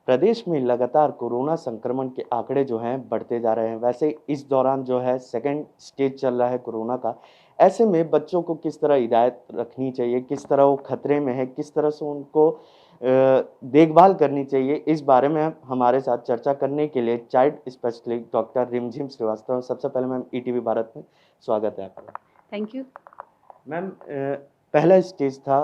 प्रदेश में लगातार कोरोना संक्रमण के आंकड़े जो हैं बढ़ते जा रहे हैं। वैसे इस दौरान जो है सेकंड स्टेज चल रहा है कोरोना का। ऐसे में बच्चों को किस तरह हिदायत रखनी चाहिए, किस तरह वो खतरे में है, किस तरह से उनको देखभाल करनी चाहिए, इस बारे में हमारे साथ चर्चा करने के लिए चाइल्ड स्पेशलिस्ट डॉक्टर रिमझिम श्रीवास्तव। सबसे पहले मैम ईटीवी भारत में स्वागत है आपका। Thank you. मैम पहला स्टेज था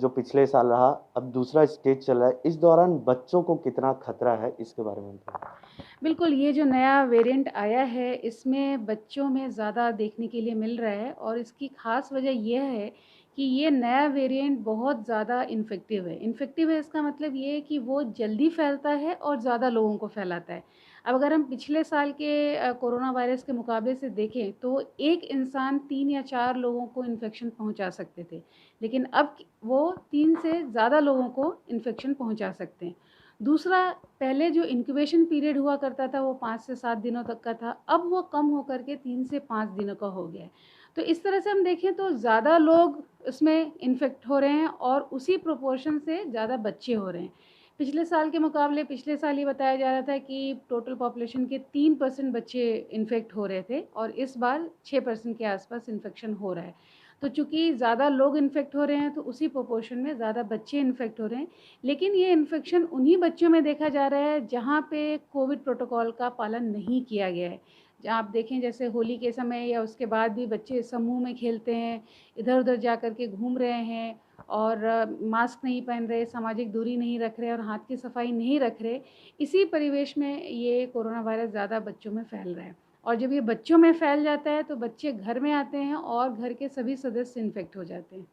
जो पिछले साल रहा, अब दूसरा स्टेज चल रहा है। इस दौरान बच्चों को कितना खतरा है, इसके बारे में बताइए। बिल्कुल, ये जो नया वेरिएंट आया है, इसमें बच्चों में ज़्यादा देखने के लिए मिल रहा है और इसकी ख़ास वजह ये है कि ये नया वेरिएंट बहुत ज़्यादा इन्फेक्टिव है। इन्फेक्टिव है इसका मतलब ये है कि वो जल्दी फैलता है और ज़्यादा लोगों को फैलाता है। अब अगर हम पिछले साल के कोरोना वायरस के मुकाबले से देखें, तो एक इंसान 3 या 4 लोगों को इन्फेक्शन पहुँचा सकते थे, लेकिन अब वो 3 से ज़्यादा लोगों को इन्फेक्शन पहुँचा सकते हैं। दूसरा, पहले जो इंक्यूबेशन पीरियड हुआ करता था वो 5 से 7 दिनों तक का था, अब वो कम हो कर के 3 से 5 दिनों का हो गया है। तो इस तरह से हम देखें तो ज़्यादा लोग इसमें इन्फेक्ट हो रहे हैं और उसी प्रोपोर्शन से ज़्यादा बच्चे हो रहे हैं। पिछले साल के मुकाबले पिछले साल ये बताया जा रहा था कि टोटल पॉपुलेशन के 3% बच्चे इन्फेक्ट हो रहे थे और इस बार 6% के आसपास इन्फेक्शन हो रहा है। तो चूँकि ज़्यादा लोग इन्फेक्ट हो रहे हैं तो उसी प्रोपोर्शन में ज़्यादा बच्चे इन्फेक्ट हो रहे हैं। लेकिन ये इन्फेक्शन उन्हीं बच्चों में देखा जा रहा है जहाँ पे कोविड प्रोटोकॉल का पालन नहीं किया गया है। जहाँ आप देखें जैसे होली के समय या उसके बाद भी बच्चे समूह में खेलते हैं, इधर-उधर जा कर के घूम रहे हैं और मास्क नहीं पहन रहे, सामाजिक दूरी नहीं रख रहे और हाथ की सफाई नहीं रख रहे। इसी परिवेश में ये कोरोना वायरस ज़्यादा बच्चों में फैल रहा है और जब ये बच्चों में फैल जाता है तो बच्चे घर में आते हैं और घर के सभी सदस्य इन्फेक्ट हो जाते हैं।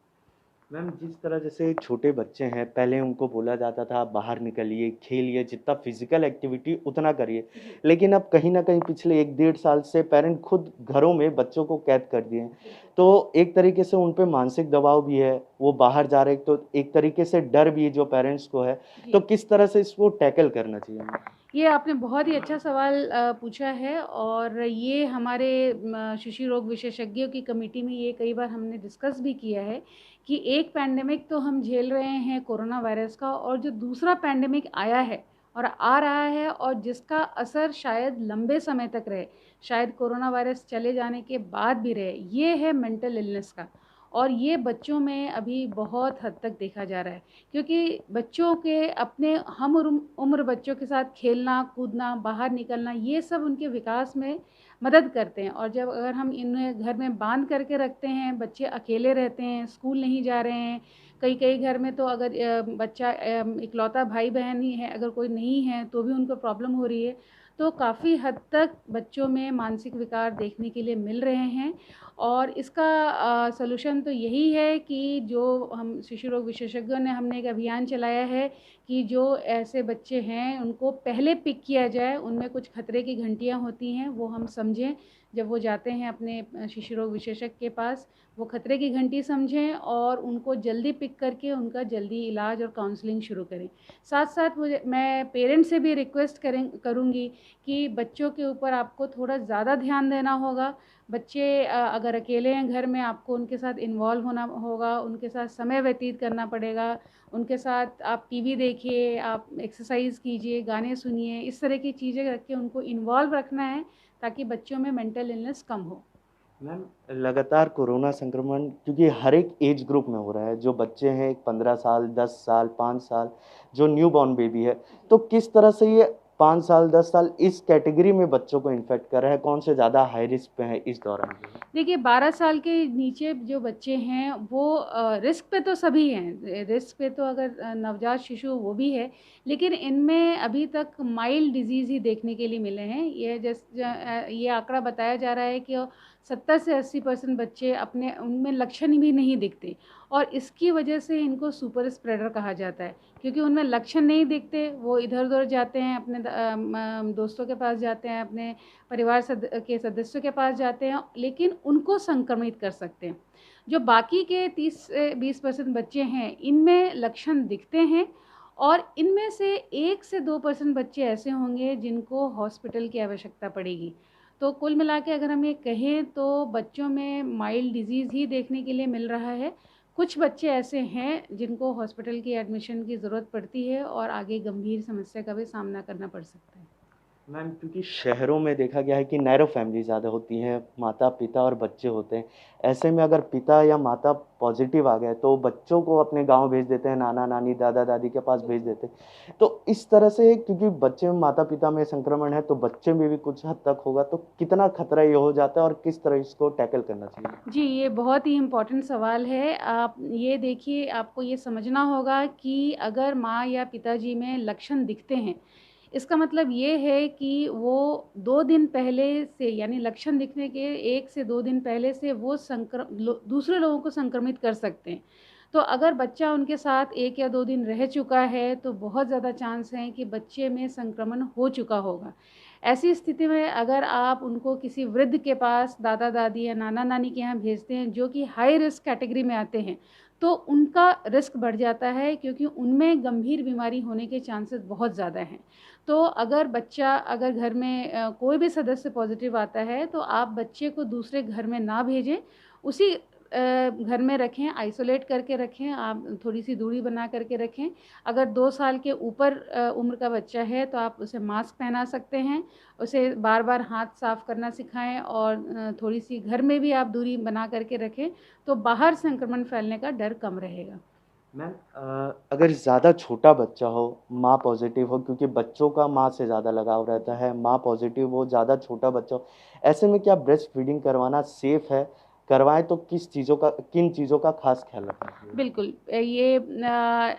मैम जिस तरह जैसे छोटे बच्चे हैं, पहले उनको बोला जाता था आप बाहर निकलिए, खेलिए, जितना फिजिकल एक्टिविटी उतना करिए। जी, लेकिन अब कहीं न कहीं पिछले 1 डेढ़ साल से पेरेंट खुद घरों में बच्चों को कैद कर दिए हैं। बिल्कुल। तो एक तरीके से उन पे मानसिक दबाव भी है, वो बाहर जा रहे हैं तो एक तरीके से डर भी है जो पेरेंट्स को है। तो जी। किस तरह से इसको टैकल करना चाहिए हमें? ये आपने बहुत ही अच्छा सवाल पूछा है और ये हमारे शिशु रोग विशेषज्ञों की कमेटी में ये कई बार हमने डिस्कस भी किया है कि एक पैंडेमिक तो हम झेल रहे हैं कोरोना वायरस का और जो दूसरा पैंडेमिक आया है और आ रहा है और जिसका असर शायद लंबे समय तक रहे, शायद कोरोना वायरस चले जाने के बाद भी रहे, ये है मेंटल इलनेस का। और ये बच्चों में अभी बहुत हद तक देखा जा रहा है क्योंकि बच्चों के अपने हम उम्र बच्चों के साथ खेलना कूदना बाहर निकलना ये सब उनके विकास में मदद करते हैं और जब अगर हम इन्हें घर में बांध करके रखते हैं, बच्चे अकेले रहते हैं, स्कूल नहीं जा रहे हैं, कई कई घर में तो अगर बच्चा इकलौता भाई बहन ही है, अगर कोई नहीं है तो भी उनको प्रॉब्लम हो रही है। तो काफ़ी हद तक बच्चों में मानसिक विकार देखने के लिए मिल रहे हैं और इसका सॉल्यूशन तो यही है कि जो हम शिशु रोग विशेषज्ञों ने हमने एक अभियान चलाया है कि जो ऐसे बच्चे हैं उनको पहले पिक किया जाए, उनमें कुछ खतरे की घंटियाँ होती हैं वो हम समझें जब वो जाते हैं अपने शिशु रोग विशेषज्ञ के पास, वो खतरे की घंटी समझें और उनको जल्दी पिक करके उनका जल्दी इलाज और काउंसलिंग शुरू करें। साथ साथ मुझे मैं पेरेंट्स से भी रिक्वेस्ट करूँगी कि बच्चों के ऊपर आपको थोड़ा ज़्यादा ध्यान देना होगा। बच्चे अगर अकेले हैं घर में, आपको उनके साथ इन्वॉल्व होना होगा, उनके साथ समय व्यतीत करना पड़ेगा, उनके साथ आप टीवी देखिए, आप एक्सरसाइज़ कीजिए, गाने सुनिए, इस तरह की चीज़ें रख के उनको इन्वॉल्व रखना है ताकि बच्चों में मेंटल इलनेस कम हो। मैम लगातार कोरोना संक्रमण क्योंकि हर एक एज ग्रुप में हो रहा है, जो बच्चे हैं 15 साल, 10 साल, 5 साल, जो न्यूबॉर्न बेबी है, तो किस तरह से ये 5 साल, 10 साल इस कैटेगरी में बच्चों को इन्फेक्ट कर रहा है? कौन से ज़्यादा हाई रिस्क पे हैं इस दौरान जो है? देखिए 12 साल के नीचे जो बच्चे हैं वो रिस्क पे तो सभी हैं, रिस्क पे तो अगर नवजात शिशु वो भी है, लेकिन इनमें अभी तक माइल्ड डिजीज़ ही देखने के लिए मिले हैं। ये आंकड़ा बताया जा रहा है कि 70 से 80% बच्चे अपने उनमें लक्षण भी नहीं दिखते और इसकी वजह से इनको सुपर स्प्रेडर कहा जाता है क्योंकि उनमें लक्षण नहीं दिखते, वो इधर-उधर जाते हैं, अपने दोस्तों के पास जाते हैं, अपने परिवार के सदस्यों के पास जाते हैं, लेकिन उनको संक्रमित कर सकते हैं। जो बाकी के 30 से 20% बच्चे हैं, इनमें लक्षण दिखते हैं और इनमें से 1 से 2% बच्चे ऐसे होंगे जिनको हॉस्पिटल की आवश्यकता पड़ेगी। तो कुल मिला के अगर हम ये कहें तो बच्चों में माइल्ड डिज़ीज़ ही देखने के लिए मिल रहा है। कुछ बच्चे ऐसे हैं जिनको हॉस्पिटल की एडमिशन की ज़रूरत पड़ती है और आगे गंभीर समस्या का भी सामना करना पड़ सकता है। मैम क्योंकि शहरों में देखा गया है कि नैरो फैमिली ज़्यादा होती हैं, माता-पिता और बच्चे होते हैं। ऐसे में अगर पिता या माता पॉज़िटिव आ गए तो बच्चों को अपने गाँव भेज देते हैं, नाना-नानी, दादा-दादी के पास भेज देते हैं। तो इस तरह से क्योंकि बच्चे में माता-पिता में संक्रमण है तो बच्चे में भी कुछ हद तक होगा, तो कितना खतरा ये हो जाता है और किस तरह इसको टैकल करना चाहिए? जी, ये बहुत ही इम्पोर्टेंट सवाल है। आप ये देखिए, आपको ये समझना होगा कि अगर माँ या पिताजी में लक्षण दिखते हैं, इसका मतलब ये है कि वो 2 दिन पहले से, यानी लक्षण दिखने के 1 से 2 दिन पहले से वो दूसरे लोगों को संक्रमित कर सकते हैं। तो अगर बच्चा उनके साथ 1 या 2 दिन रह चुका है, तो बहुत ज़्यादा चांस हैं कि बच्चे में संक्रमण हो चुका होगा। ऐसी स्थिति में अगर आप उनको किसी वृद्ध के पास, दादा-दादी या नाना-नानी के यहाँ भेजते हैं, जो कि हाई रिस्क कैटेगरी में आते हैं, तो उनका रिस्क बढ़ जाता है, क्योंकि उनमें गंभीर बीमारी होने के चांसेस बहुत ज़्यादा हैं। तो अगर घर में कोई भी सदस्य पॉज़िटिव आता है, तो आप बच्चे को दूसरे घर में ना भेजें, उसी घर में रखें, आइसोलेट करके रखें, आप थोड़ी-सी दूरी बना कर के रखें। अगर 2 साल के ऊपर उम्र का बच्चा है, तो आप उसे मास्क पहना सकते हैं, उसे बार-बार हाथ साफ़ करना सिखाएँ और थोड़ी-सी घर में भी आप दूरी बना कर के रखें, तो बाहर संक्रमण फैलने का डर कम रहेगा। मैम अगर ज़्यादा छोटा बच्चा हो, माँ पॉज़िटिव हो क्योंकि बच्चों का माँ से ज़्यादा लगाव रहता है, माँ पॉज़िटिव हो, ज़्यादा छोटा बच्चा हो, ऐसे में क्या ब्रेस्ट फीडिंग करवाना सेफ़ है? करवाएँ तो किन चीज़ों का ख़ास ख़्याल रखना चाहिए? बिल्कुल।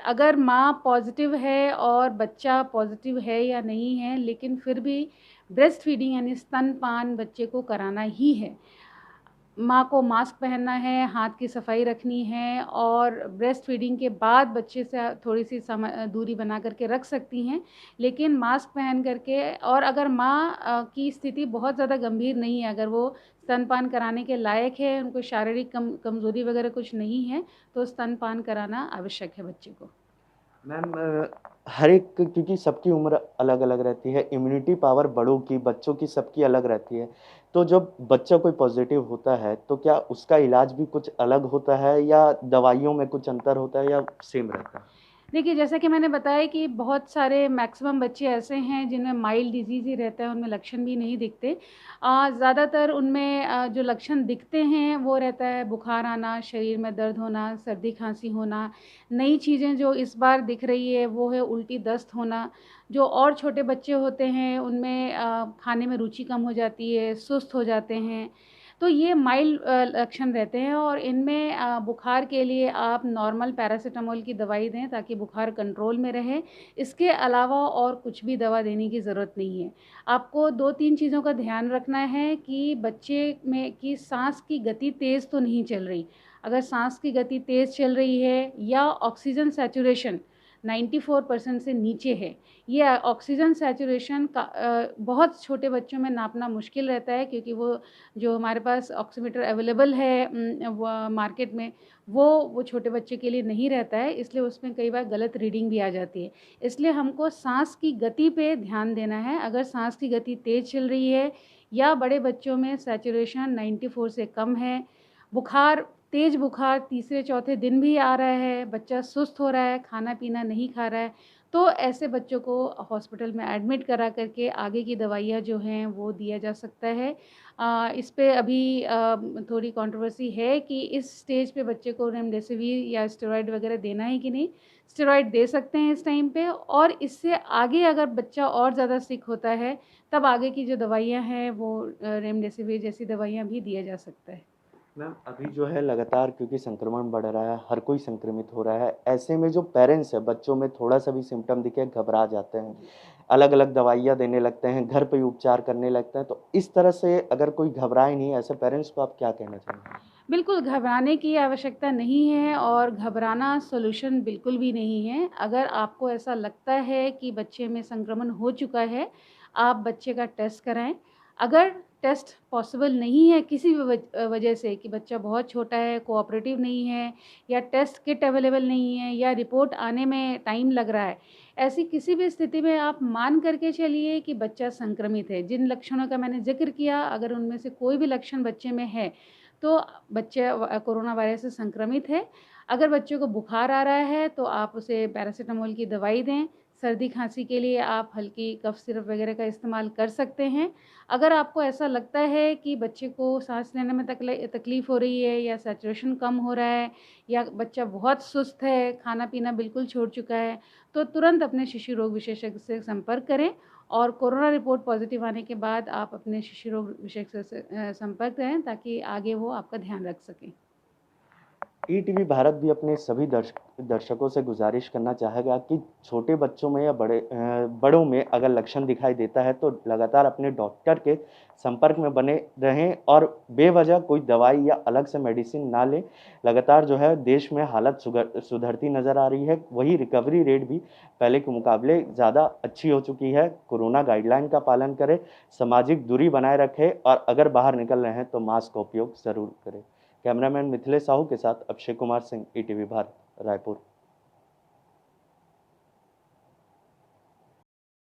अगर माँ पॉज़िटिव है और बच्चा पॉज़िटिव है या नहीं है, लेकिन फिर भी ब्रेस्ट फीडिंग यानी स्तनपान बच्चे को कराना ही है। माँ को मास्क पहनना है, हाथ की सफाई रखनी है और ब्रेस्ट फीडिंग के बाद बच्चे से थोड़ी-सी दूरी बना कर के रख सकती हैं। लेकिन मास्क पहन कर के, और अगर माँ की स्थिति बहुत ज़्यादा गंभीर नहीं है, अगर वो स्तनपान कराने के लायक है, उनको शारीरिक कमज़ोरी वगैरह कुछ नहीं है, तो स्तनपान कराना आवश्यक है बच्चे को। मैम हर एक क्योंकि सबकी उम्र अलग-अलग रहती है, इम्यूनिटी पावर बड़ों की, बच्चों की सबकी अलग रहती है। तो जब बच्चा कोई पॉज़िटिव होता है, तो क्या उसका इलाज भी कुछ अलग होता है या दवाइयों में कुछ अंतर होता है या सेम रहता है? देखिए, जैसा कि मैंने बताया कि बहुत सारे मैक्सिमम बच्चे ऐसे हैं जिनमें माइल्ड डिज़ीज़ ही रहता है, उनमें लक्षण भी नहीं दिखते। ज़्यादातर उनमें जो लक्षण दिखते हैं वो रहता है बुखार आना, शरीर में दर्द होना, सर्दी-खाँसी होना। नई चीज़ें जो इस बार दिख रही है वो है उल्टी, दस्त होना। जो और छोटे बच्चे होते हैं उनमें खाने में रुचि कम हो जाती है, सुस्त हो जाते हैं। तो ये माइल्ड लक्षण रहते हैं और इनमें बुखार के लिए आप नॉर्मल पैरासिटामोल की दवाई दें ताकि बुखार कंट्रोल में रहे। इसके अलावा और कुछ भी दवा देने की ज़रूरत नहीं है। आपको 2-3 चीज़ों का ध्यान रखना है कि बच्चे में की साँस की गति तेज़ तो नहीं चल रही। अगर साँस की गति तेज़ चल रही है या ऑक्सीजन सैचुरेशन 94% से नीचे है, ये ऑक्सीजन सैचुरेशन बहुत छोटे बच्चों में नापना मुश्किल रहता है, क्योंकि वो जो हमारे पास ऑक्सीमीटर अवेलेबल है मार्केट में, वो छोटे बच्चे के लिए नहीं रहता है, इसलिए उसमें कई बार गलत रीडिंग भी आ जाती है। इसलिए हमको साँस की गति पे ध्यान देना है। अगर साँस की गति तेज़ चल रही है या बड़े बच्चों में सैचुरेशन 94 से कम है, तेज़ बुखार तीसरे-चौथे दिन भी आ रहा है, बच्चा सुस्त हो रहा है, खाना-पीना नहीं खा रहा है, तो ऐसे बच्चों को हॉस्पिटल में एडमिट करा कर के आगे की दवाइयाँ जो हैं वो दिया जा सकता है। इस पे अभी थोड़ी कंट्रोवर्सी है कि इस स्टेज पे बच्चे को रेमडेसिविर या स्टेरॉइड वगैरह देना है कि नहीं। स्टेरॉइड दे सकते हैं इस टाइम पे, और इससे आगे अगर बच्चा और ज़्यादा सिक होता है, तब आगे की जो दवाइयाँ हैं वो रेमडेसिविर जैसी दवाइयाँ भी दिया जा सकता है। मैम अभी जो है लगातार क्योंकि संक्रमण बढ़ रहा है, हर कोई संक्रमित हो रहा है, ऐसे में जो पेरेंट्स हैं, बच्चों में थोड़ा-सा भी सिम्पटम दिखे घबरा जाते हैं, अलग-अलग दवाइयाँ देने लगते हैं, घर पे ही उपचार करने लगते हैं, तो इस तरह से अगर कोई घबराए नहीं, ऐसे पेरेंट्स को आप क्या कहना चाहेंगे? बिल्कुल, घबराने की आवश्यकता नहीं है और घबराना सॉल्यूशन बिल्कुल भी नहीं है। अगर आपको ऐसा लगता है कि बच्चे में संक्रमण हो चुका है, आप बच्चे का टेस्ट कराएँ। अगर टेस्ट पॉसिबल नहीं है किसी भी वजह से, कि बच्चा बहुत छोटा है, कोऑपरेटिव नहीं है या टेस्ट किट अवेलेबल नहीं है या रिपोर्ट आने में टाइम लग रहा है, ऐसी किसी भी स्थिति में आप मान कर के चलिए कि बच्चा संक्रमित है। जिन लक्षणों का मैंने ज़िक्र किया, अगर उनमें से कोई भी लक्षण बच्चे में है, तो बच्चा कोरोना वायरस से संक्रमित है। अगर बच्चे को बुखार आ रहा है तो आप उसे पैरासिटामोल की दवाई दें। सर्दी खांसी के लिए आप हल्की कफ सिरप वगैरह का इस्तेमाल कर सकते हैं। अगर आपको ऐसा लगता है कि बच्चे को सांस लेने में तकलीफ़ हो रही है या सैचुरेशन कम हो रहा है या बच्चा बहुत सुस्त है, खाना पीना बिल्कुल छोड़ चुका है, तो तुरंत अपने शिशु रोग विशेषज्ञ से संपर्क करें और कोरोना रिपोर्ट पॉजिटिव आने के बाद आप अपने शिशु रोग विशेषज्ञ से संपर्क करें ताकि आगे वो आपका ध्यान रख सकें। ईटीवी भारत भी अपने सभी दर्शकों से गुजारिश करना चाहेगा कि छोटे बच्चों में या बड़ों में अगर लक्षण दिखाई देता है तो लगातार अपने डॉक्टर के संपर्क में बने रहें और बेवजह कोई दवाई या अलग से मेडिसिन ना लें। लगातार जो है देश में हालत सुधरती नज़र आ रही है, वही रिकवरी रेट भी पहले के मुकाबले ज़्यादा अच्छी हो चुकी है। कोरोना गाइडलाइन का पालन करें, सामाजिक दूरी बनाए रखें और अगर बाहर निकल रहे हैं तो मास्क का उपयोग ज़रूर करें। कैमरामैन मिथिलेश साहू के साथ अक्षय कुमार सिंह, ईटीवी भारत, रायपुर।